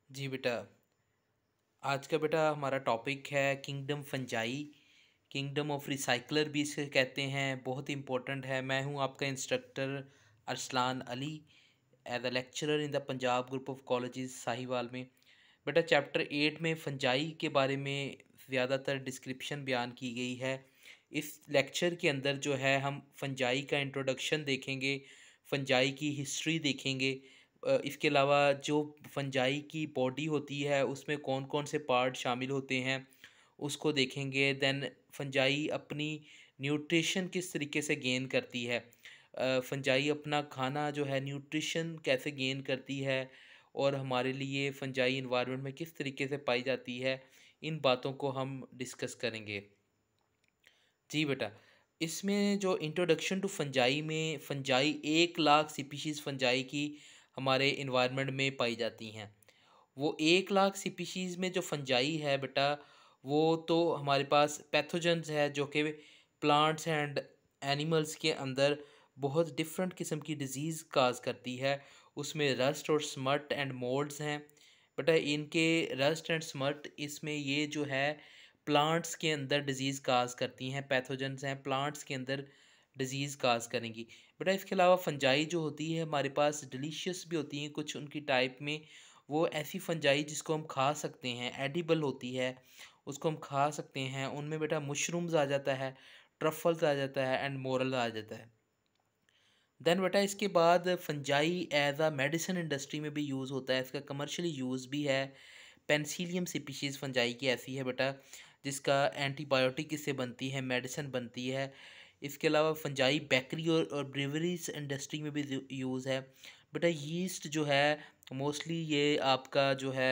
जी बेटा। आज का बेटा हमारा टॉपिक है kingdom fungi. Kingdom of recycler भी इसे कहते हैं, बहुत इंपॉर्टेंट है। मैं हूं आपका instructor Arsalan Ali, as a lecturer in the Punjab group of colleges Sahiwal में। बेटा चैप्टर 8 में फंजाई के बारे में ज़्यादातर डिस्क्रिप्शन बयान की गई है। इस लेक्चर के अंदर जो है हम फंजाई का इंट्रोडक्शन देखेंगे, फंजाई की हिस्ट्री देखेंगे। इसके अलावा जो फंजाई की बॉडी होती है उसमें कौन कौन से पार्ट शामिल होते हैं उसको देखेंगे। देन फंजाई अपनी न्यूट्रिशन किस तरीके से गेन करती है, फंजाई अपना खाना जो है न्यूट्रिशन कैसे गेन करती है, और हमारे लिए फंजाई इन्वायरमेंट में किस तरीके से पाई जाती है, इन बातों को हम डिस्कस करेंगे। जी बेटा, इसमें जो इंट्रोडक्शन टू फंजाई में, फंजाई 1 लाख स्पीशीज़ फंजाई की हमारे इन्वायरमेंट में पाई जाती हैं। वो 1 लाख स्पीशीज़ में जो फंजाई है बेटा, वो तो हमारे पास पैथोजेंस है जो कि प्लांट्स एंड एनिमल्स के अंदर बहुत डिफरेंट किस्म की डिजीज़ काज करती है। उसमें रस्ट और स्मट एंड मोल्ड्स हैं। बेटा इनके रस्ट एंड स्मट, इसमें ये जो है प्लांट्स के अंदर डिजीज़ काज करती हैं, पैथोजेंस हैं प्लांट्स के अंदर डिजीज़ काज करेंगी। बेटा इसके अलावा फंजाई जो होती है हमारे पास डिलीशियस भी होती हैं कुछ उनकी टाइप में। वो ऐसी फंजाई जिसको हम खा सकते हैं, एडिबल होती है, उसको हम खा सकते हैं। उनमें बेटा मशरूम्स आ जाता है, ट्रफल्स आ जाता है एंड मोरल आ जाता है। देन बेटा इसके बाद fungi as a medicine industry में भी यूज़ होता है, इसका कमर्शियली यूज़ भी है। पेंसिलियम स्पीशीज़ फंजाई की ऐसी है बेटा जिसका एंटीबायोटिक इससे बनती है, मेडिसिन बनती है। इसके अलावा फंजाई बेकरी और ब्रेवरीज इंडस्ट्री में भी यूज़ है। बेटा यीस्ट जो है मोस्टली ये आपका जो है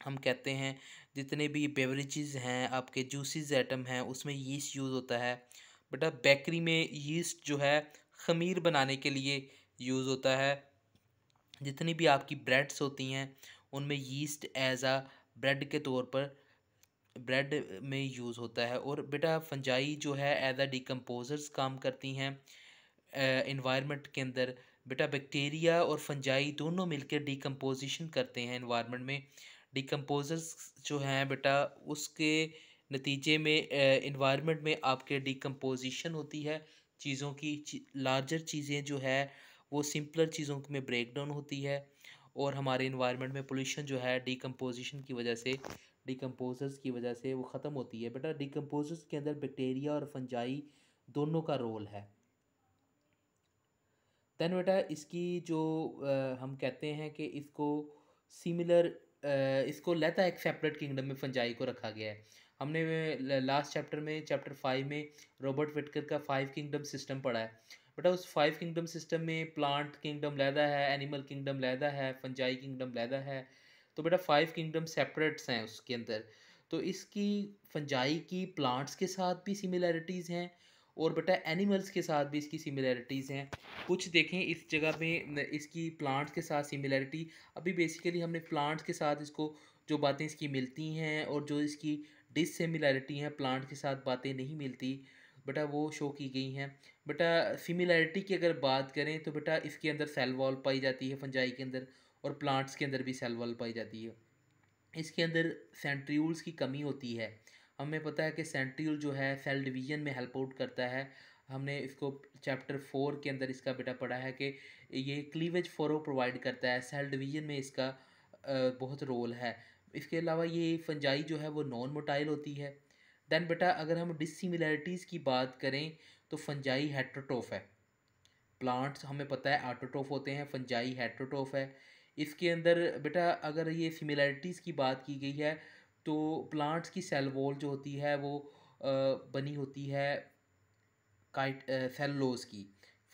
हम कहते हैं जितने भी बेवरेजेस हैं, आपके जूसेस आइटम हैं, उसमें यीस्ट यूज़ होता है। बेटा बेकरी में यीस्ट जो है ख़मीर बनाने के लिए यूज़ होता है। जितनी भी आपकी ब्रेड्स होती हैं उनमें यीस्ट एज आ ब्रेड के तौर पर ब्रेड में यूज़ होता है। और बेटा फंजाई जो है एज आ डिकम्पोजर्स काम करती हैं इन्वायरमेंट के अंदर। बेटा बैक्टीरिया और फंजाई दोनों मिलकर डिकम्पोजिशन करते हैं इन्वायरमेंट में। डिकम्पोजर्स जो हैं बेटा उसके नतीजे में इन्वायरमेंट में आपके डिकम्पोजिशन होती है चीज़ों की। लार्जर चीज़ें जो है वो सिंपलर चीज़ों में ब्रेक डाउन होती है, और हमारे इन्वायरमेंट में पोल्यूशन जो है डिकम्पोजिशन की वजह से, डिकम्पोजर्स की वजह से वो ख़त्म होती है। बेटा डिकम्पोजर्स के अंदर बैक्टीरिया और फंजाई दोनों का रोल है। देन बेटा इसकी जो हम कहते हैं कि इसको सिमिलर, इसको लेता एक सेपरेट किंगडम में फंजाई को रखा गया है। हमने लास्ट चैप्टर में चैप्टर 5 में रॉबर्ट विटकर का 5 किंगडम सिस्टम पढ़ा है। बेटा उस 5 किंगडम सिस्टम में प्लांट किंगडम लहदा है, एनिमल किंगडम लहदा है, फंजाई किंगडम लहदा है। तो बेटा 5 किंगडम सेपरेट्स हैं उसके अंदर। तो इसकी फंजाई की प्लांट्स के साथ भी सिमिलैरिटीज़ हैं और बेटा एनिमल्स के साथ भी इसकी सिमिलैरिटीज़ हैं। कुछ देखें इस जगह पे इसकी प्लांट्स के साथ सिमिलैरिटी। अभी बेसिकली हमने प्लांट्स के साथ इसको जो बातें इसकी मिलती हैं और जो इसकी डिससिमिलैरिटी हैं, प्लांट के साथ बातें नहीं मिलती बेटा, वो शो की गई हैं। बेटा सिमिलैरिटी की अगर बात करें तो बेटा इसके अंदर सेल वॉल पाई जाती है फंजाई के अंदर, और प्लांट्स के अंदर भी सेल वॉल पाई जाती है। इसके अंदर सेंट्रियूल्स की कमी होती है। हमें पता है कि सेंट्रियूल जो है सेल डिवीजन में हेल्प आउट करता है। हमने इसको चैप्टर 4 के अंदर इसका बेटा पढ़ा है कि ये क्लीवेज फोरो प्रोवाइड करता है, सेल डिवीजन में इसका बहुत रोल है। इसके अलावा ये फंजाई जो है वो नॉन मोटाइल होती है। देन बेटा अगर हम डिसिमिलैरिटीज़ की बात करें तो फंजाई हेट्रोट्रोफ है। प्लांट्स हमें पता है ऑटोट्रोफ होते हैं, फंजाई हेट्रोट्रोफ है। इसके अंदर बेटा अगर ये सिमिलैरिटीज़ की बात की गई है तो प्लांट्स की सेल वॉल जो होती है वो बनी होती है काइट सेलुलोज की।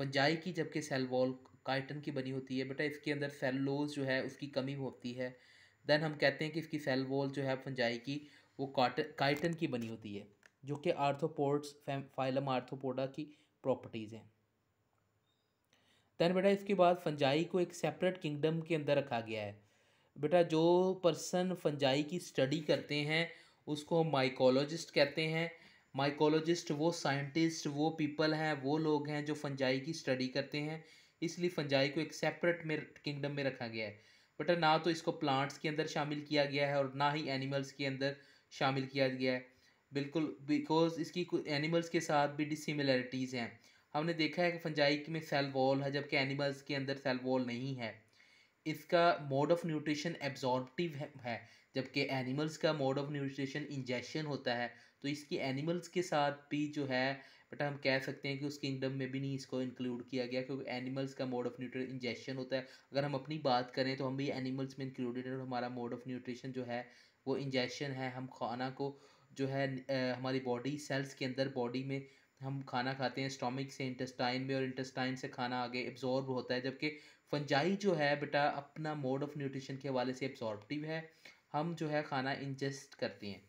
फंजाई की जबकि सेल वॉल काइटन की बनी होती है। बेटा इसके अंदर सेलुलोज जो है उसकी कमी होती है। देन हम कहते हैं कि इसकी सेल वॉल जो है फंजाई की वो काइटन की बनी होती है, जो कि आर्थ्रोपोड्स फाइलम आर्थ्रोपोडा की प्रॉपर्टीज़ हैं। दैन बेटा इसके बाद फंजाई को एक सेपरेट किंगडम के अंदर रखा गया है। बेटा जो पर्सन फंजाई की स्टडी करते हैं उसको हम माइकोलॉजिस्ट कहते हैं। माइकोलॉजिस्ट वो साइंटिस्ट, वो पीपल हैं, वो लोग हैं जो फंजाई की स्टडी करते हैं। इसलिए फंजाई को एक सेपरेट में किंगडम में रखा गया है। बेटा ना तो इसको प्लांट्स के अंदर शामिल किया गया है और ना ही एनिमल्स के अंदर शामिल किया गया है, बिल्कुल, बिकॉज इसकी कुछ एनिमल्स के साथ भी डिसिमिलरिटीज़ हैं। हमने देखा है कि फंजाई में सेल वॉल है जबकि एनिमल्स के अंदर सेल वॉल नहीं है। इसका मोड ऑफ न्यूट्रिशन एब्जॉर्प्टिव है जबकि एनिमल्स का मोड ऑफ न्यूट्रिशन इंजेक्शन होता है। तो इसकी एनिमल्स के साथ भी जो है बट हम कह सकते हैं कि उस किंगडम में भी नहीं इसको इंक्लूड किया गया क्योंकि एनिमल्स का मोड ऑफ न्यूट्रिशन इंजेक्शन होता है। अगर हम अपनी बात करें तो हम भी एनिमल्स में इंक्लूडेड है और हमारा मोड ऑफ न्यूट्रिशन जो है वो इंजेक्शन है। हम खाना को जो है हमारी बॉडी सेल्स के अंदर बॉडी में हम खाना खाते हैं स्टोमिक से इंटेस्टाइन में और इंटेस्टाइन से खाना आगे एब्जॉर्ब होता है। जबकि फंजाई जो है बेटा अपना मोड ऑफ न्यूट्रिशन के हवाले से एब्जॉर्प्टिव है, हम जो है खाना इंजेस्ट करते हैं।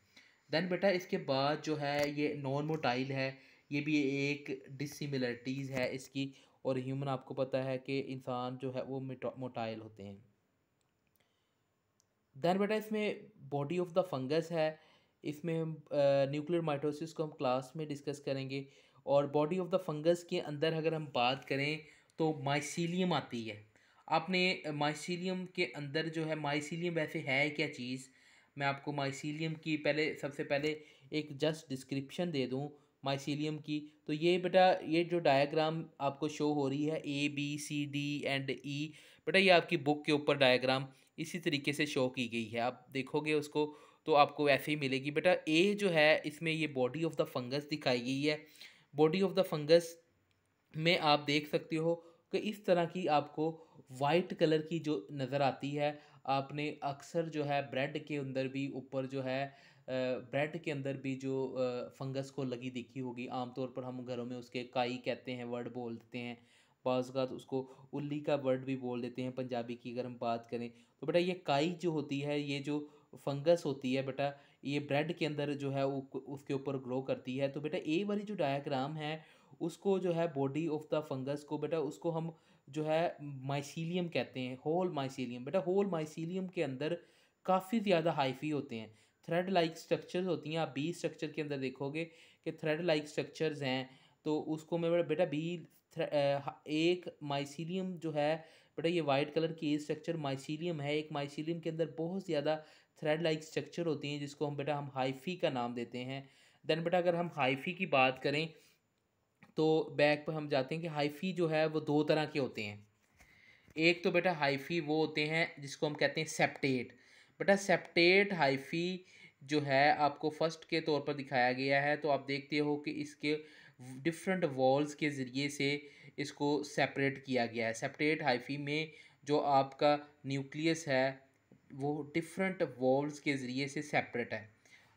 देन बेटा इसके बाद जो है ये नॉन मोटाइल है, ये भी एक डिसिमिलरिटीज़ है इसकी। और ह्यूमन आपको पता है कि इंसान जो है वो मोटाइल होते हैं। देन बेटा इसमें बॉडी ऑफ द फंगस है, इसमें हम न्यूक्लियर माइटोसिस को हम क्लास में डिस्कस करेंगे। और बॉडी ऑफ द फंगस के अंदर अगर हम बात करें तो माइसीलियम आती है। आपने माइसीलियम के अंदर जो है, माइसीलियम वैसे है क्या चीज़, मैं आपको माइसीलियम की पहले सबसे पहले एक जस्ट डिस्क्रिप्शन दे दूं माइसीलियम की। तो ये बेटा ये जो डायग्राम आपको शो हो रही है ABCD&E, बेटा ये आपकी बुक के ऊपर डायग्राम इसी तरीके से शो की गई है। आप देखोगे उसको तो आपको ऐसे ही मिलेगी। बेटा ए जो है इसमें ये बॉडी ऑफ द फंगस दिखाई गई है। बॉडी ऑफ द फंगस में आप देख सकते हो कि इस तरह की आपको वाइट कलर की जो नज़र आती है। आपने अक्सर जो है ब्रेड के अंदर भी ऊपर जो है ब्रेड के अंदर भी जो फंगस को लगी दिखी होगी। आमतौर पर हम घरों में उसके काई कहते हैं, वर्ड बोल देते हैं, बाज़ का तो उसको उल्ली का वर्ड भी बोल देते हैं पंजाबी की अगर हम बात करें। तो बेटा ये काई जो होती है, ये जो फंगस होती है बेटा, ये ब्रेड के अंदर जो है उसके ऊपर ग्रो करती है। तो बेटा ए वाली जो डायग्राम है उसको जो है बॉडी ऑफ द फंगस को बेटा उसको हम जो है माइसीलियम कहते हैं, होल माइसीलियम। बेटा होल माइसीलियम के अंदर काफ़ी ज़्यादा हाइफी होते हैं, थ्रेड लाइक स्ट्रक्चर्स होती हैं। आप बी स्ट्रक्चर के अंदर देखोगे कि थ्रेड लाइक स्ट्रक्चर्स हैं। तो उसको मैं बेटा बी एक माइसीलियम जो है बेटा ये वाइट कलर की स्ट्रक्चर माइसीलियम है। एक माइसीलियम के अंदर बहुत ज़्यादा थ्रेड लाइक स्ट्रक्चर होती हैं जिसको हम हाइफी का नाम देते हैं। देन बेटा अगर हम हाइफी की बात करें तो बैक पर हम जाते हैं कि हाइफी जो है वो दो तरह के होते हैं। एक तो बेटा हाइफी वो होते हैं जिसको हम कहते हैं सेप्टेट। बेटा सेप्टेट हाइफी जो है आपको फर्स्ट के तौर पर दिखाया गया है। तो आप देखते हो कि इसके डिफरेंट वॉल्स के ज़रिए से इसको सेपरेट किया गया है। सेप्टेट हाइफी में जो आपका न्यूक्लियस है वो डिफरेंट वॉल्स के ज़रिए से सेपरेट है।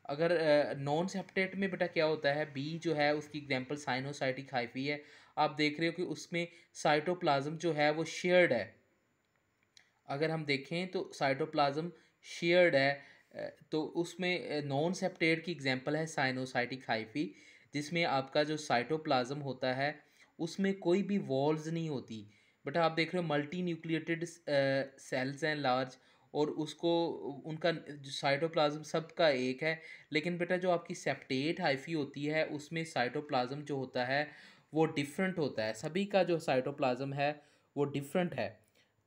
अगर नॉन सेप्टेट में बेटा क्या होता है, बी जो है उसकी एग्जांपल साइनोसाइटिक हाइफी है। आप देख रहे हो कि उसमें साइटोप्लाज्म जो है वो शेयर्ड है। अगर हम देखें तो साइटोप्लाज्म शेयर्ड है। तो उसमें नॉन सेप्टेट की एग्जांपल है साइनोसाइटिक हाइफी, जिसमें आपका जो साइटोप्लाज्म होता है उसमें कोई भी वॉल्स नहीं होती। बट आप देख रहे हो मल्टी न्यूक्लिएटेड सेल्स हैं लार्ज, और उसको उनका जो साइटोप्लाज्म सबका एक है। लेकिन बेटा जो आपकी सेप्टेट हाइफी होती है उसमें साइटोप्लाज्म जो होता है वो डिफरेंट होता है, सभी का जो साइटोप्लाज्म है वो डिफरेंट है।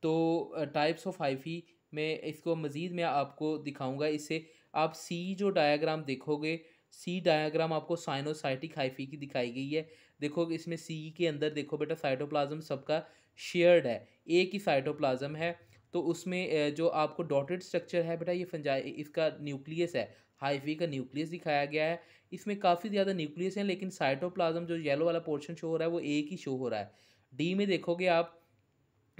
तो टाइप्स ऑफ हाइफी में इसको मज़ीद मैं आपको दिखाऊंगा। इससे आप सी जो डायग्राम देखोगे, सी डायग्राम आपको साइनोसाइटिक हाइफी की दिखाई गई है। देखो इसमें सी के अंदर देखो बेटा साइटोप्लाज्म सबका शेयर्ड है, एक ही साइटोप्लाज्म है। तो उसमें जो आपको डॉटेड स्ट्रक्चर है बेटा ये फंजाई इसका न्यूक्लियस है, हाइफी का न्यूक्लियस दिखाया गया है। इसमें काफ़ी ज़्यादा न्यूक्लियस हैं लेकिन साइटोप्लाज्म जो येलो वाला पोर्शन शो हो रहा है वो एक ही शो हो रहा है। डी में देखोगे आप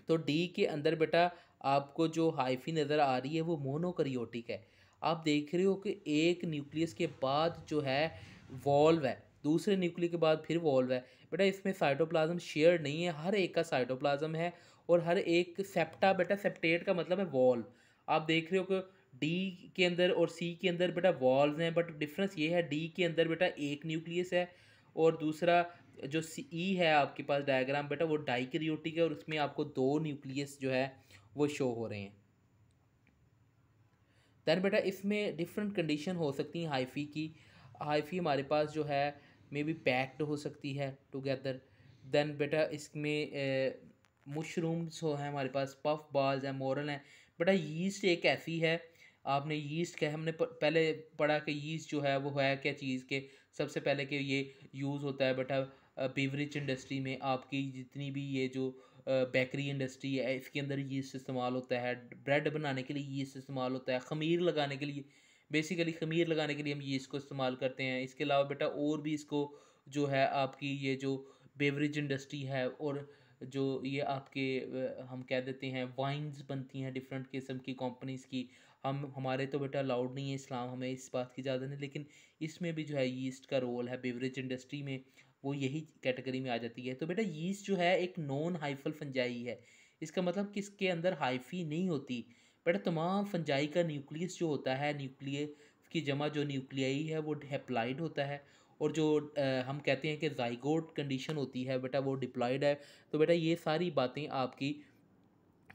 तो डी के अंदर बेटा आपको जो हाइफी नज़र आ रही है वो मोनोकैरियोटिक है। आप देख रहे हो कि एक न्यूक्लियस के बाद जो है वॉल्व है, दूसरे न्यूक्लियस के बाद फिर वॉल्व है। बेटा इसमें साइटोप्लाज्म शेयर नहीं है, हर एक का साइटोप्लाज्म है और हर एक सेप्टा, बेटा सेप्टेट का मतलब है वॉल्व। आप देख रहे हो कि डी के अंदर और सी के अंदर बेटा वॉल्व हैं, बट डिफरेंस ये है डी के अंदर बेटा एक न्यूक्लियस है और दूसरा जो सी ई है आपके पास डायग्राम बेटा वो डाइकैरियोटिक है और उसमें आपको दो न्यूक्लियस जो है वो शो हो रहे हैं। दैन बेटा इसमें डिफरेंट कंडीशन हो सकती हैं हाइफी की। हाइफी हमारे पास जो है मे बी पैक्ड हो सकती है टुगेदर। देन बेटा इसमें मशरूम्स हो हैं हमारे पास, पफ बॉल्स हैं, मोरल हैं। बेटा यीस्ट एक ऐसी है, आपने यीस्ट क्या, हमने पहले पढ़ा कि यीस्ट जो है वो है क्या चीज़ के, सबसे पहले कि ये यूज़ होता है बेटा बेवरेज इंडस्ट्री में, आपकी जितनी भी ये जो बेकरी इंडस्ट्री है इसके अंदर यीस्ट इस्तेमाल होता है, ब्रेड बनाने के लिए यीस्ट इस्तेमाल होता है, ख़मीर लगाने के लिए, बेसिकली ख़मीर लगाने के लिए हम यीस्ट को इस्तेमाल करते हैं। इसके अलावा बेटा और भी इसको जो है आपकी ये जो बेवरेज इंडस्ट्री है, और जो ये आपके हम कह देते हैं वाइन्स बनती हैं डिफरेंट किस्म की कंपनीज़ की, हम हमारे तो बेटा अलाउड नहीं है इस्लाम, हमें इस बात की इजाज़त नहीं, लेकिन इसमें भी जो है यीस्ट का रोल है बेवरेज इंडस्ट्री में, वो यही कैटेगरी में आ जाती है। तो बेटा यीस्ट जो है एक नॉन हाइफल फंजाई है, इसका मतलब कि इसके अंदर हाइफी नहीं होती। बेटा तमाम फंजाई का न्यूक्लियस जो होता है, न्यूक्लियस की जमा जो न्यूक्लियाई है वो हैप्लाइड होता है, और जो हम कहते हैं कि जाइगोट कंडीशन होती है बेटा वो डिप्लॉयड है। तो बेटा ये सारी बातें आपकी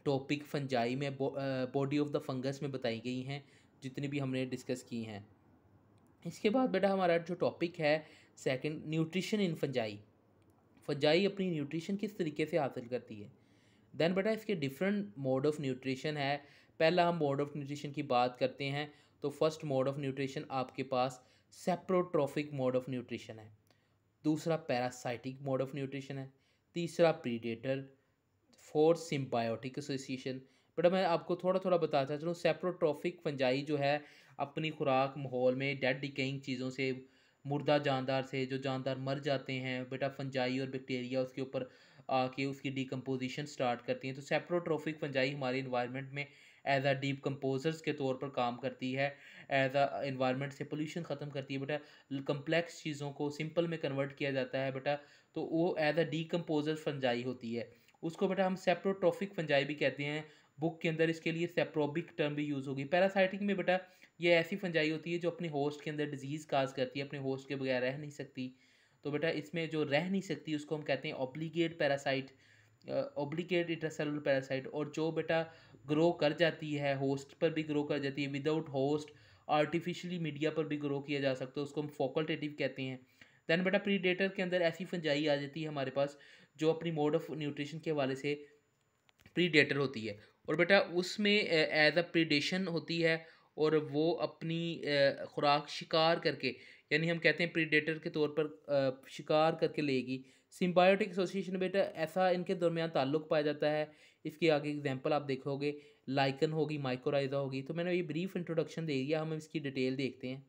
टॉपिक फंजाई में बॉडी ऑफ द फंगस में बताई गई हैं, जितनी भी हमने डिस्कस की हैं। इसके बाद बेटा हमारा जो टॉपिक है second, nutrition in fungi. Fungi अपनी न्यूट्रिशन किस तरीके से हासिल करती है। देन बेटा इसके डिफरेंट मोड ऑफ न्यूट्रिशन है। पहला हम मोड ऑफ न्यूट्रिशन की बात करते हैं, तो फर्स्ट मोड ऑफ न्यूट्रिशन आपके पास सेप्रोट्रोफिक मोड ऑफ न्यूट्रिशन है, दूसरा पैरासाइटिक मोड ऑफ न्यूट्रिशन है, तीसरा प्रीडेटर, फोर्थ सिम्बायोटिक एसोसिएशन। बेटा मैं आपको थोड़ा थोड़ा बताता चलूँ, सेप्रोट्रॉफिक फंजाई जो है अपनी खुराक माहौल में डेड डिकेइंग चीज़ों से, मुर्दा जानदार से, जो जानदार मर जाते हैं बेटा, फंजाई और बैक्टीरिया उसके ऊपर आके उसकी डिकम्पोजिशन स्टार्ट करती हैं। तो सेप्रोट्रॉफिक फंजाई हमारे इन्वायरमेंट में एज अ डीप कंपोजर्स के तौर पर काम करती है, एज अ इन्वायरमेंट से पोल्यूशन ख़त्म करती है बेटा, कम्प्लेक्स चीज़ों को सिंपल में कन्वर्ट किया जाता है बेटा, तो वो एज अ डीकम्पोजर फंजाई होती है। उसको बेटा हम सेप्रोट्रॉफिक फंजाई भी कहते हैं, बुक के अंदर इसके लिए सेप्रोबिक टर्म भी यूज़ होगी। पैरासाइटिक में बेटा ये ऐसी फंजाई होती है जो अपने होस्ट के अंदर डिजीज़ काज करती है, अपने होस्ट के बगैर रह नहीं सकती। तो बेटा इसमें जो रह नहीं सकती उसको हम कहते हैं obligate parasite, obligate intracellular parasite. और जो बेटा ग्रो कर जाती है, होस्ट पर भी ग्रो कर जाती है, विदाउट होस्ट आर्टिफिशियली मीडिया पर भी ग्रो किया जा सकता है, उसको हम फैकल्टेटिव कहते हैं। दैन बेटा प्रीडेटर के अंदर ऐसी फंजाई आ जाती है हमारे पास जो अपनी मोड ऑफ न्यूट्रिशन के हवाले से प्रीडेटर होती है, और बेटा उसमें एज अ प्रीडेशन होती है, और वो अपनी खुराक शिकार करके, यानी हम कहते हैं प्रीडेटर के तौर पर शिकार करके लेगी। सिम्बायोटिक एसोसिएशन बेटा ऐसा इनके दरमियान ताल्लुक पाया जाता है। इसके आगे एग्जांपल आप देखोगे, लाइकन होगी, माइक्रोराइजा होगी। तो मैंने ये ब्रीफ इंट्रोडक्शन दे दिया, हम इसकी डिटेल देखते हैं।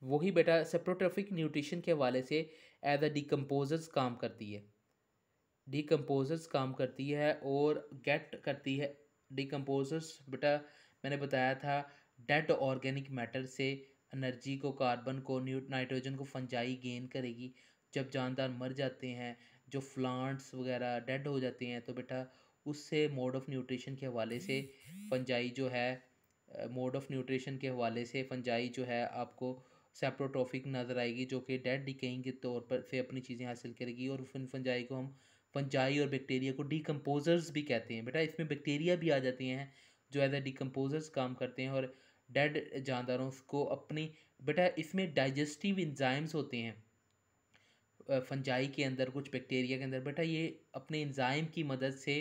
वही बेटा सेप्रोट्रॉफिक न्यूट्रिशन के हवाले से एज अ डिकम्पोजर्स काम करती है, डिकम्पोजर्स काम करती है और गेट करती है। डिकम्पोजर्स बेटा मैंने बताया था डेड ऑर्गेनिक मैटर से एनर्जी को, कार्बन को, नाइट्रोजन को फंजाई गेन करेगी। जब जानदार मर जाते हैं, जो प्लांट्स वगैरह डेड हो जाते हैं, तो बेटा उससे मोड ऑफ न्यूट्रिशन के हवाले से फंजाई जो है, मोड ऑफ न्यूट्रिशन के हवाले से फंजाई जो है आपको सेप्रोट्रॉफिक नज़र आएगी, जो कि डेड डिकेइंग के तौर पर से अपनी चीज़ें हासिल करेगी। और फंजाई को हम, फंजाई और बैक्टीरिया को डिकम्पोजर्स भी कहते हैं बेटा। इसमें बैक्टीरिया भी आ जाती हैं जो एज ए डिकम्पोजर्स काम करते हैं, और डेड जानदारों को अपनी, बेटा इसमें डाइजेस्टिव इंजाइम्स होते हैं फंजाई के अंदर, कुछ बैक्टीरिया के अंदर बेटा, ये अपने इंजाइम की मदद से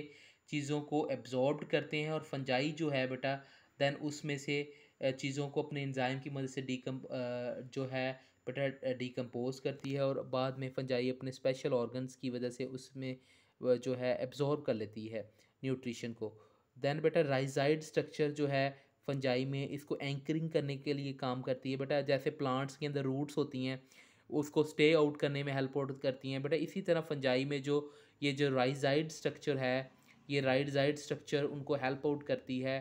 चीज़ों को एब्जॉर्ब करते हैं, और फंजाई जो है बेटा देन उसमें से चीज़ों को अपने इंजाइम की मदद से जो है बेटा डिकम्पोज करती है, और बाद में फंजाई अपने स्पेशल ऑर्गन्स की वजह से उसमें जो है एब्जॉर्ब कर लेती है न्यूट्रिशन को। देन बेटा राइजाइड स्ट्रक्चर जो है फंजाई में, इसको एंकरिंग करने के लिए काम करती है बेटा। जैसे प्लांट्स के अंदर रूट्स होती हैं, उसको स्टे आउट करने में हेल्प आउट करती हैं बेटा, इसी तरह फंजाई में जो ये जो राइजाइड स्ट्रक्चर है, ये राइजाइड स्ट्रक्चर उनको हेल्प आउट करती है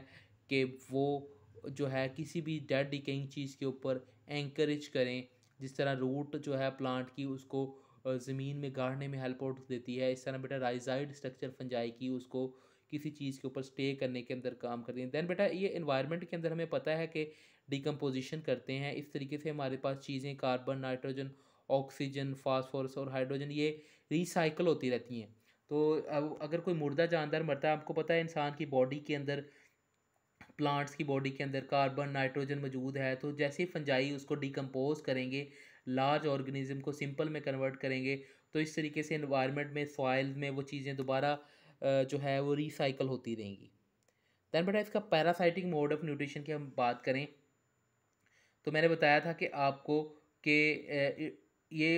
कि वो जो है किसी भी डेड डिकेइंग चीज़ के ऊपर एंकरेज करें। जिस तरह रूट जो है प्लांट की उसको ज़मीन में गाड़ने में हेल्प आउट देती है, इस तरह बेटा राइजाइड स्ट्रक्चर फंजाई की उसको किसी चीज़ के ऊपर स्टे करने के अंदर काम करती है। दैन बेटा ये इन्वायरमेंट के अंदर हमें पता है कि डिकम्पोजिशन करते हैं, इस तरीके से हमारे पास चीज़ें कार्बन, नाइट्रोजन, ऑक्सीजन, फास्फोरस और हाइड्रोजन ये रिसाइकल होती रहती हैं। तो अब अगर कोई मुर्दा जानदार मरता है, आपको पता है इंसान की बॉडी के अंदर, प्लांट्स की बॉडी के अंदर कार्बन, नाइट्रोजन मौजूद है, तो जैसे ही फंजाई उसको डिकम्पोज करेंगे, लार्ज ऑर्गेनिज्म को सिंपल में कन्वर्ट करेंगे, तो इस तरीके से इन्वायरमेंट में, सॉइल में वो चीज़ें दोबारा जो है वो रिसाइकल होती रहेंगी। दैन बेटा इसका पैरासाइटिक मोड ऑफ न्यूट्रिशन की हम बात करें तो मैंने बताया था कि आपको कि ये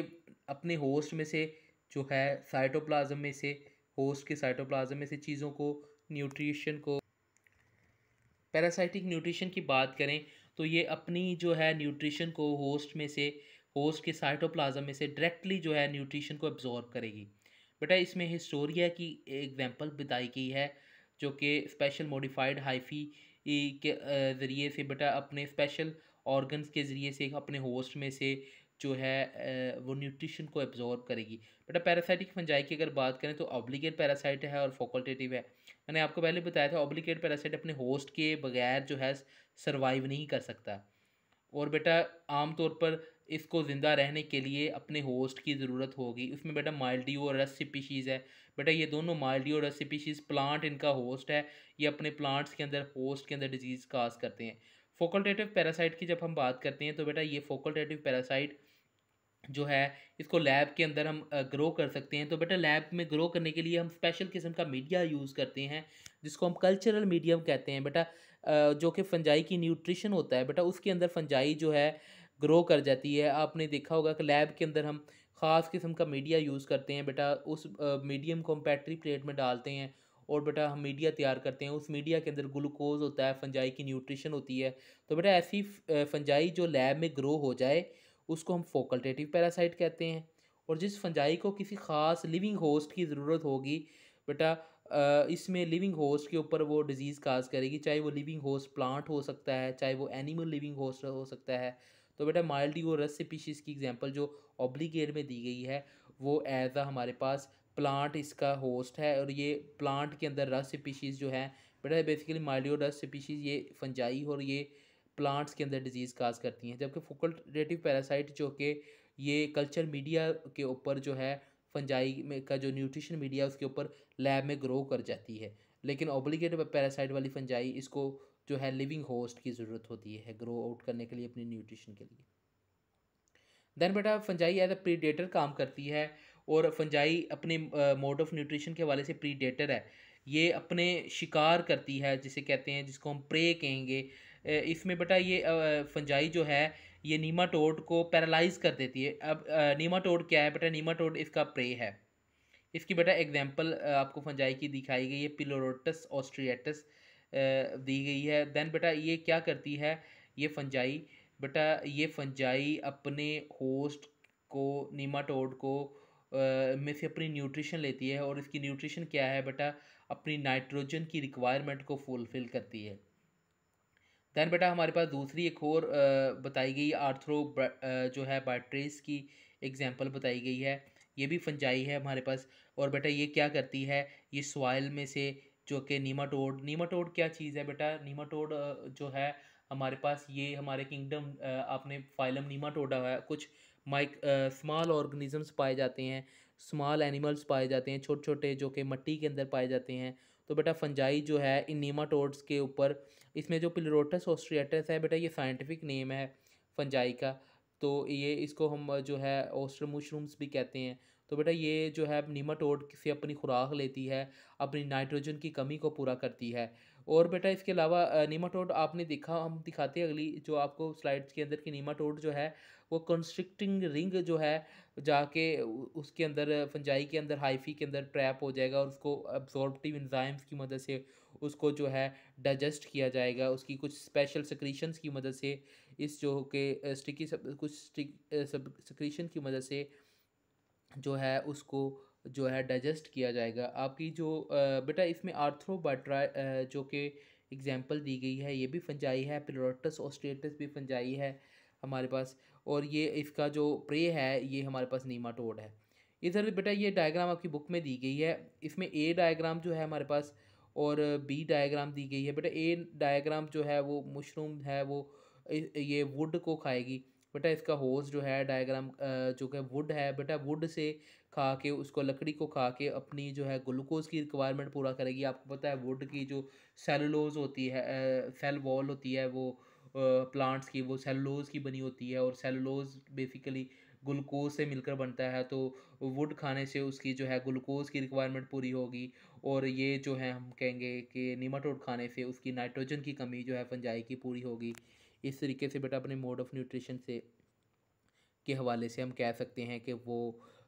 अपने होस्ट में से जो है साइटोप्लाज्म में से होस्ट के साइटोप्लाज्म में से चीज़ों को न्यूट्रिशन को पैरासाइटिक न्यूट्रिशन की बात करें तो ये अपनी जो है न्यूट्रिशन को होस्ट में से होस्ट के साइटोप्लाज्म में से डायरेक्टली जो है न्यूट्रिशन को एब्जॉर्ब करेगी। बेटा इसमें हिस्टोरिया की एग्जांपल बताई गई है जो कि स्पेशल मॉडिफाइड हाइफी के ज़रिए से बेटा अपने स्पेशल ऑर्गन्स के ज़रिए से अपने होस्ट में से जो है वो न्यूट्रिशन को एब्जॉर्ब करेगी। बेटा पैरासाइटिक फंजाई की अगर बात करें तो ऑब्लिगेट पैरासाइट है और फैकल्टेटिव है। मैंने आपको पहले बताया था ऑब्लिगेट पैरासाइट अपने होस्ट के बगैर जो है सर्वाइव नहीं कर सकता और बेटा आमतौर पर इसको ज़िंदा रहने के लिए अपने होस्ट की ज़रूरत होगी। उसमें बेटा माइल्डियो और रस्ट स्पीशीज़ है। बेटा ये दोनों माइल्डियो और रस्ट स्पीशीज़ प्लांट इनका होस्ट है। ये अपने प्लांट्स के अंदर होस्ट के अंदर डिजीज़ काज करते हैं। फैकल्टेटिव पैरासाइट की जब हम बात करते हैं तो बेटा ये फैकल्टेटिव पैरासाइट जो है इसको लैब के अंदर हम ग्रो कर सकते हैं। तो बेटा लैब में ग्रो करने के लिए हम स्पेशल किस्म का मीडिया यूज़ करते हैं जिसको हम कल्चरल मीडियम कहते हैं बेटा। जो कि फंजाई की न्यूट्रिशन होता है बेटा उसके अंदर फंजाई जो है ग्रो कर जाती है। आपने देखा होगा कि लैब के अंदर हम ख़ास किस्म का मीडिया यूज़ करते हैं बेटा। उस मीडियम को हम पैट्री प्लेट में डालते हैं और बेटा हम मीडिया तैयार करते हैं। उस मीडिया के अंदर ग्लूकोज होता है, फंजाई की न्यूट्रिशन होती है। तो बेटा ऐसी फंजाई जो लैब में ग्रो हो जाए उसको हम फैकल्टेटिव पैरासाइट कहते हैं। और जिस फंजाई को किसी ख़ास लिविंग होस्ट की ज़रूरत होगी बेटा इसमें लिविंग होस्ट के ऊपर वो डिज़ीज़ काज करेगी, चाहे वो लिविंग होस्ट प्लांट हो सकता है, चाहे वो एनिमल लिविंग होस्ट हो सकता है। तो बेटा माइल्डियो रस स्पीशीज़ की एग्जांपल जो ऑब्लिगेट में दी गई है वो एज हमारे पास प्लांट इसका होस्ट है और ये प्लांट के अंदर रस स्पीशीज़ जो है बेटा बेसिकली माइल्डियो रस स्पीशीज़ ये फंजाई और ये प्लांट्स के अंदर डिजीज़ काज करती हैं। जबकि फैकल्टेटिव पैरासाइट जो कि ये कल्चर मीडिया के ऊपर जो है फंजाई में का जो न्यूट्रिशन मीडिया उसके ऊपर लैब में ग्रो कर जाती है। लेकिन ऑब्लिगेट पैरासाइट वाली फंजाई इसको जो है लिविंग होस्ट की ज़रूरत होती है ग्रो आउट करने के लिए अपनी न्यूट्रिशन के लिए। देन बेटा फंजाई एज अ प्रीडेटर काम करती है और फंजाई अपने मोड ऑफ न्यूट्रिशन के हवाले से प्रीडेटर है। ये अपने शिकार करती है जिसे कहते हैं जिसको हम प्रे कहेंगे। इसमें बेटा ये फंजाई जो है ये नीमाटोड को पैरालाइज कर देती है। अब नीमाटोड क्या है बेटा? नीमाटोड इसका प्रे है। इसकी बेटा एग्जांपल आपको फंजाई की दिखाई गई है, पिलोरोटस ऑस्ट्रिएटस दी गई है। देन बेटा ये क्या करती है ये फंजाई? बेटा ये फंजाई अपने होस्ट को नीमाटोड को में से अपनी न्यूट्रिशन लेती है और इसकी न्यूट्रिशन क्या है बेटा? अपनी नाइट्रोजन की रिक्वायरमेंट को फुलफ़िल करती है। दैन बेटा हमारे पास दूसरी एक और बताई गई आर्थरो जो है बाट्रेस की एग्जांपल बताई गई है। ये भी फंजाई है हमारे पास और बेटा ये क्या करती है? ये सॉइल में से जो कि नीमाटोड नीमाटोड क्या चीज़ है बेटा? नीमाटोड जो है हमारे पास ये हमारे किंगडम आपने फाइलम नीमाटोडा है कुछ स्मॉल ऑर्गेनिजम्स पाए जाते हैं, स्मॉल एनिमल्स पाए जाते हैं छोटे छोटे जो कि मिट्टी के अंदर पाए जाते हैं। तो बेटा फंजाई जो है इन नीमाटोड्स के ऊपर इसमें जो पिलरोटस ऑस्ट्रिएटस है बेटा ये साइंटिफिक नेम है फंजाई का। तो ये इसको हम जो है ओस्टर मशरूम्स भी कहते हैं। तो बेटा ये जो है नीमाटोड से अपनी खुराक लेती है, अपनी नाइट्रोजन की कमी को पूरा करती है। और बेटा इसके अलावा नीमाटोड आपने देखा हम दिखाते हैं अगली जो आपको स्लाइड्स के अंदर की नीमाटोड जो है वो कंस्ट्रिक्टिंग रिंग जो है जाके उसके अंदर फंजाई के अंदर हाइफी के अंदर ट्रैप हो जाएगा और उसको अब्जॉर्प्टिव एंजाइम्स की मदद से उसको जो है डाइजेस्ट किया जाएगा। उसकी कुछ स्पेशल सिक्रीशंस की मदद से इस जो कि स्टिकी सब कुछ सिक्रीशन की मदद से जो है उसको जो है डाइजेस्ट किया जाएगा। आपकी जो बेटा इसमें आर्थ्रोबाट्रा जो कि एग्जांपल दी गई है ये भी फंजाई है, पिलोरोटस ऑस्ट्रिएटस भी फंजाई है हमारे पास। और ये इसका जो प्रे है ये हमारे पास नीमाटोड है। इधर बेटा ये डायग्राम आपकी बुक में दी गई है। इसमें ए डायग्राम जो है हमारे पास और बी डायग्राम दी गई है। बेटा ए डायग्राम जो है वो मशरूम है वो ये वुड को खाएगी। बेटा इसका होस्ट जो है डायग्राम जो कि वुड है बेटा वुड से खा के उसको लकड़ी को खा के अपनी जो है ग्लूकोज की रिक्वायरमेंट पूरा करेगी। आपको पता है वुड की जो सेलुलोज होती है सेल वॉल होती है वो प्लांट्स की वो सेलुलोज की बनी होती है और सेलुलोज बेसिकली ग्लूकोज से मिलकर बनता है। तो वुड खाने से उसकी जो है ग्लूकोज की रिक्वायरमेंट पूरी होगी और ये जो है हम कहेंगे कि निमाटोड खाने से उसकी नाइट्रोजन की कमी जो है फंजाई की पूरी होगी। इस तरीके से बेटा अपने मोड ऑफ न्यूट्रिशन से के हवाले से हम कह सकते हैं कि वो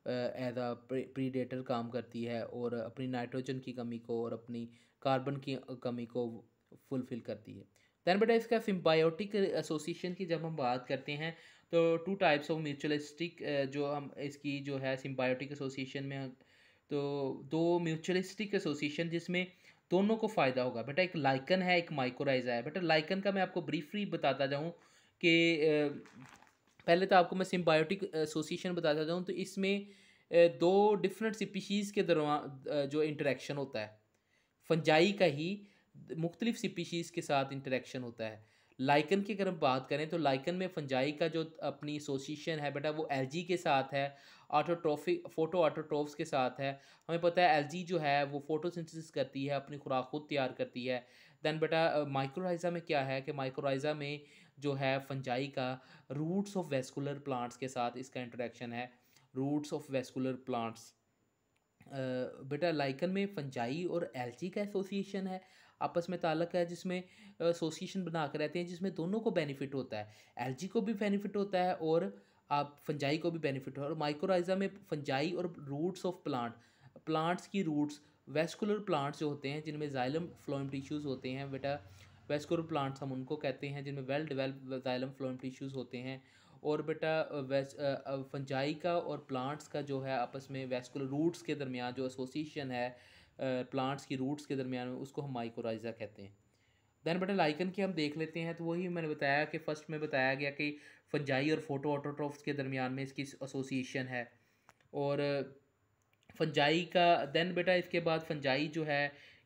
एज अ प्रीडेटर काम करती है और अपनी नाइट्रोजन की कमी को और अपनी कार्बन की कमी को फुलफ़िल करती है। दैन बेटा इसका सिम्बायोटिक एसोसिएशन की जब हम बात करते हैं तो टू टाइप्स ऑफ म्यूचुअलिस्टिक जो हम इसकी जो है सिम्बायोटिक एसोसिएशन में, तो दो म्यूचुअलिस्टिक एसोसिएशन जिसमें दोनों को फ़ायदा होगा। बेटा एक लाइकन है, एक माइकोराइज़ा है। बेटा लाइकन का मैं आपको ब्रीफली बताता जाऊँ कि पहले तो आपको मैं सिम्बायोटिक एसोसिएशन बताता जाऊँ तो इसमें दो डिफरेंट स्पीशीज़ के दरमियान जो इंटरेक्शन होता है फंजाई का ही मुख्तलिफ स्पीशीज़ के साथ इंटरेक्शन होता है। लाइकन की अगर हम बात करें तो लाइकन में फंजाई का जो अपनी एसोसिएशन है बेटा वो एल्गी के साथ है, ऑटोट्रॉफिक फोटो ऑटोट्रॉफ्स के साथ है। हमें पता है एल्गी जो है वो फोटोसिंथेसिस करती है, अपनी खुराक खुद तैयार करती है। देन बेटा माइक्रोराइज़ा में क्या है कि माइक्रोराइज़ा में जो है फंजाई का रूट्स ऑफ वेस्कुलर प्लांट्स के साथ इसका इंटरेक्शन है। रूट्स ऑफ वेस्कुलर प्लांट्स बेटा लाइकन में फंजाई और एल्गी का एसोसिएशन है, आपस में ताल्लुक़ है जिसमें एसोसिएशन बना कर रहते हैं जिसमें दोनों को बेनिफिट होता है। एल्गी को भी बेनिफिट होता है और आप फंजाई को भी बेनिफिट हो, और माइक्रोराइज़ा में फंजाई और रूट्स ऑफ प्लांट्स की रूट्स वेस्कुलर प्लांट्स जो होते हैं जिनमें जाइलम फ्लोएम टिश्यूज़ होते हैं बेटा, वेस्कुलर प्लांट्स हम उनको कहते हैं जिनमें well developed xylem phloem tissues होते हैं। और बेटा फंजाई का और प्लांट्स का जो है आपस में वेस्कुलर रूट्स के दरमियान जो एसोसिएशन है प्लांट्स की रूट्स के दरमियान में, उसको हम माइकोराइज़ा कहते हैं। देन बेटा लाइकन की हम देख लेते हैं तो वही मैंने बताया कि फर्स्ट में बताया गया कि फंजाई और फोटो ऑटोट्रॉफ्स के दरमियान में इसकी एसोसिएशन है। और फंजाई का देन बेटा इसके बाद फंजाई जो है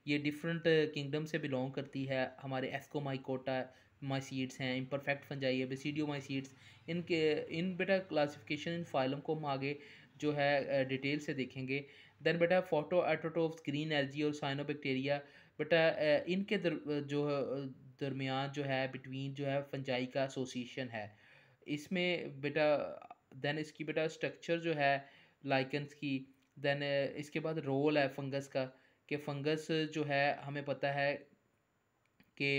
ये डिफरेंट किंगडम से बिलोंग करती है। हमारे एस्कोमाइकोटा माइसीड्स हैं, इम्परफेक्ट फंजाई है, बेसिडियोमाइसीड्स। इनके इन बेटा क्लासिफिकेशन इन फाइलम को हम आगे जो है डिटेल से देखेंगे। देन बेटा फोटो एटोटोप्स, ग्रीन एल्गी और साइनोबैक्टीरिया बेटा इनके दरमियान जो है बिटवीन जो है फंजाई का एसोसिएशन है। इसमें बेटा देन इसकी बेटा स्ट्रक्चर जो है लाइकन्स की, देन इसके बाद रोल है फंगस का कि फंगस जो है हमें पता है कि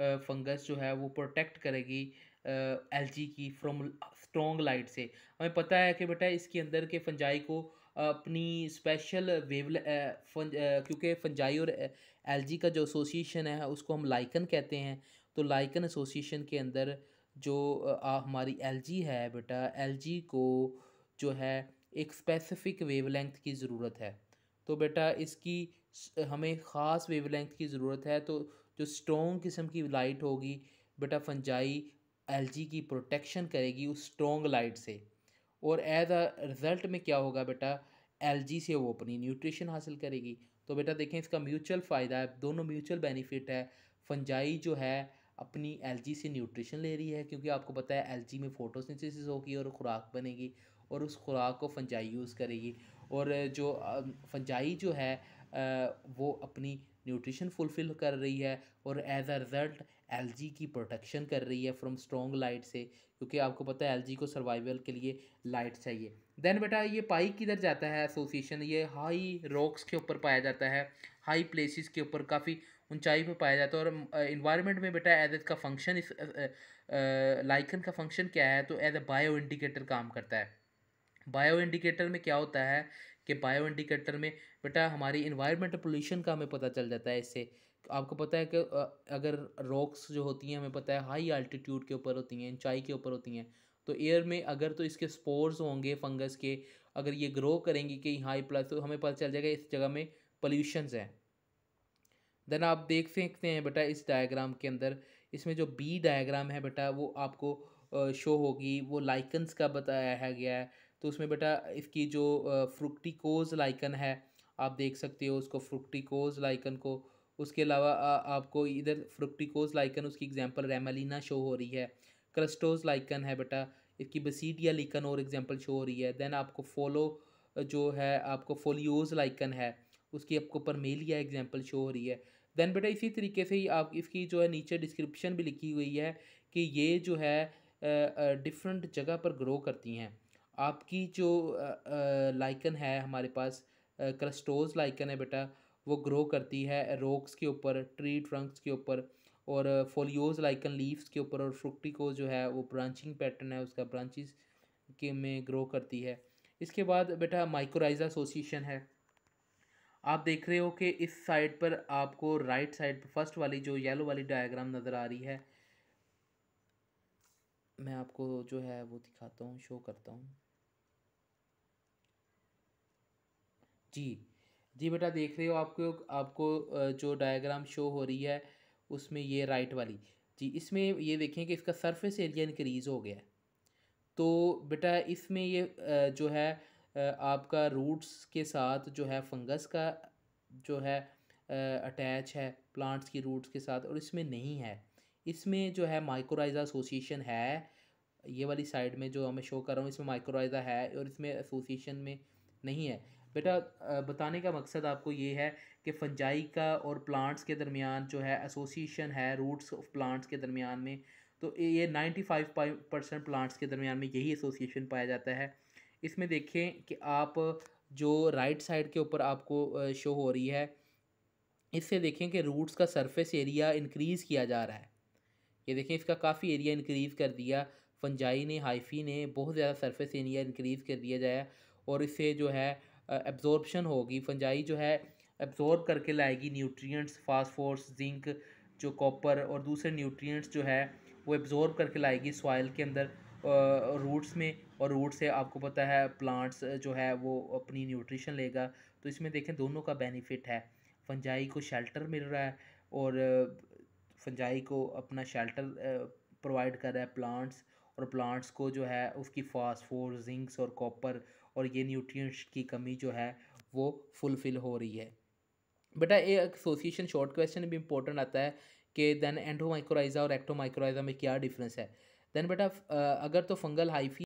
फंगस जो है वो प्रोटेक्ट करेगी एल्गी की फ्रॉम स्ट्रॉन्ग लाइट से। हमें पता है कि बेटा इसके अंदर के फंजाई को अपनी स्पेशल क्योंकि फंजाई और एल्गी का जो एसोसिएशन है उसको हम लाइकन कहते हैं। तो लाइकन एसोसिएशन के अंदर जो हमारी एल्गी है बेटा, एल्गी को जो है एक स्पेसिफिक वेवलेंथ की ज़रूरत है। तो बेटा इसकी हमें ख़ास वेवलेंथ की ज़रूरत है। तो जो स्ट्रॉन्ग किस्म की लाइट होगी बेटा फंजाई एल्गी की प्रोटेक्शन करेगी उस स्ट्रॉन्ग लाइट से। और एज अ रिज़ल्ट में क्या होगा बेटा, एल्गी से वो अपनी न्यूट्रिशन हासिल करेगी। तो बेटा देखें इसका म्यूचुअल फ़ायदा है, दोनों म्यूचुअल बेनिफिट है। फंजाई जो है अपनी एल्गी से न्यूट्रिशन ले रही है क्योंकि आपको पता है एल्गी में फोटोसिंथेसिस होगी और खुराक बनेगी और उस खुराक को फंजाई यूज़ करेगी। और जो फंजाई जो है वो अपनी न्यूट्रिशन फुलफ़िल कर रही है और एज अ रिज़ल्ट एल्गी की प्रोटेक्शन कर रही है फ्रॉम स्ट्रॉन्ग लाइट से, क्योंकि आपको पता है एल्गी को सर्वाइवल के लिए लाइट चाहिए। देन बेटा ये पाई किधर जाता है एसोसिएशन, ये हाई रॉक्स के ऊपर पाया जाता है, हाई प्लेसेस के ऊपर काफ़ी ऊंचाई पर पाया जाता है। और इन्वायरमेंट में बेटा एज का फंक्शन इस लाइकन का फंक्शन क्या है, तो एज ए बायो इंडिकेटर काम करता है। बायो इंडिकेटर में क्या होता है कि बायो इंडिकेटर में बेटा हमारी इन्वायरमेंटल पोल्यूशन का हमें पता चल जाता है इससे। आपको पता है कि अगर रॉक्स जो होती हैं हमें पता है हाई अल्टीट्यूड के ऊपर होती हैं, ऊंचाई के ऊपर होती हैं, तो एयर में अगर तो इसके स्पोर्स होंगे फंगस के, अगर ये ग्रो करेंगी कि हाई प्लस, तो हमें पता चल जाएगा इस जगह में पोल्यूशंस हैं। देन आप देख सकते हैं बेटा इस डायग्राम के अंदर, इसमें जो बी डायग्राम है बेटा वो आपको शो होगी, वो लाइकन्स का बताया गया है। तो उसमें बेटा इसकी जो फ्रुक्टिकोज लाइकन है आप देख सकते हो उसको, फ्रुक्टिकोज लाइकन को। उसके अलावा आपको इधर फ्रुक्टिकोज लाइकन उसकी एग्जांपल रेमेलिना शो हो रही है। क्रस्टोज लाइकन है बेटा, इसकी बसीडिया लाइकन और एग्जांपल शो हो रही है। देन आपको फॉलो जो है आपको फोलियोज लाइकन है, उसकी आपको परमेलिया एग्जांपल शो हो रही है। देन बेटा इसी तरीके से ही आप इसकी जो है नीचे डिस्क्रिप्शन भी लिखी हुई है कि ये जो है डिफरेंट जगह पर ग्रो करती हैं। आपकी जो लाइकन है हमारे पास क्रस्टोज लाइकन है बेटा, वो ग्रो करती है रोक्स के ऊपर, ट्री ट्रंक्स के ऊपर, और फोलियोज लाइकन लीव्स के ऊपर, और फ्रुक्टिकोज जो है वो ब्रांचिंग पैटर्न है उसका, ब्रांचेस के में ग्रो करती है। इसके बाद बेटा माइक्रोराइजा एसोसिएशन है। आप देख रहे हो कि इस साइड पर आपको राइट साइड फर्स्ट वाली जो येलो वाली डायग्राम नज़र आ रही है, मैं आपको जो है वो दिखाता हूँ, शो करता हूँ। जी जी बेटा, देख रहे हो आपको आपको जो डायग्राम शो हो रही है उसमें ये राइट वाली। जी, इसमें ये देखें कि इसका सरफेस एरिया इंक्रीज़ हो गया है। तो बेटा इसमें ये जो है आपका रूट्स के साथ जो है फंगस का जो है अटैच है प्लांट्स की रूट्स के साथ, और इसमें नहीं है। इसमें जो है माइक्रोराइजा एसोसिएशन है, ये वाली साइड में जो मैं शो कर रहा हूँ इसमें माइक्रोराइजा है और इसमें एसोसिएशन में नहीं है। बेटा बताने का मकसद आपको ये है कि फंजाई का और प्लांट्स के दरमियान जो है एसोसिएशन है रूट्स ऑफ प्लांट्स के दरमियान में, तो ये 95% प्लांट्स के दरमियान में यही एसोसिएशन पाया जाता है। इसमें देखें कि आप जो राइट साइड के ऊपर आपको शो हो रही है, इससे देखें कि रूट्स का सरफेस एरिया इंक्रीज़ किया जा रहा है। ये देखें इसका काफ़ी एरिया इंक्रीज़ कर दिया फंजाई ने, हाइफी ने बहुत ज़्यादा सरफेस एरिया इंक्रीज़ कर दिया जाए, और इससे जो है एब्जॉर्प्शन होगी। फंजाई जो है एब्जॉर्ब करके लाएगी न्यूट्रिएंट्स, फास्फोरस, जिंक, जो कॉपर और दूसरे न्यूट्रिएंट्स जो है वो एब्जॉर्ब करके लाएगी सॉइल के अंदर रूट्स में, और रूट से आपको पता है प्लांट्स जो है वो अपनी न्यूट्रिशन लेगा। तो इसमें देखें दोनों का बेनिफिट है, फंजाई को शेल्टर मिल रहा है और फंजाई को अपना शेल्टर प्रोवाइड कर रहा है प्लांट्स, और प्लांट्स को जो है उसकी फास्फोर, जिंक्स और कॉपर और ये न्यूट्रिएंट्स की कमी जो है वो फुलफ़िल हो रही है। बेटा ये एसोसिएशन शॉर्ट क्वेश्चन भी इंपॉर्टेंट आता है कि देन एंडोमाइक्रोराइजा और एक्टोमाइक्रोराइजा में क्या डिफरेंस है। देन बेटा अगर तो फंगल हाइफी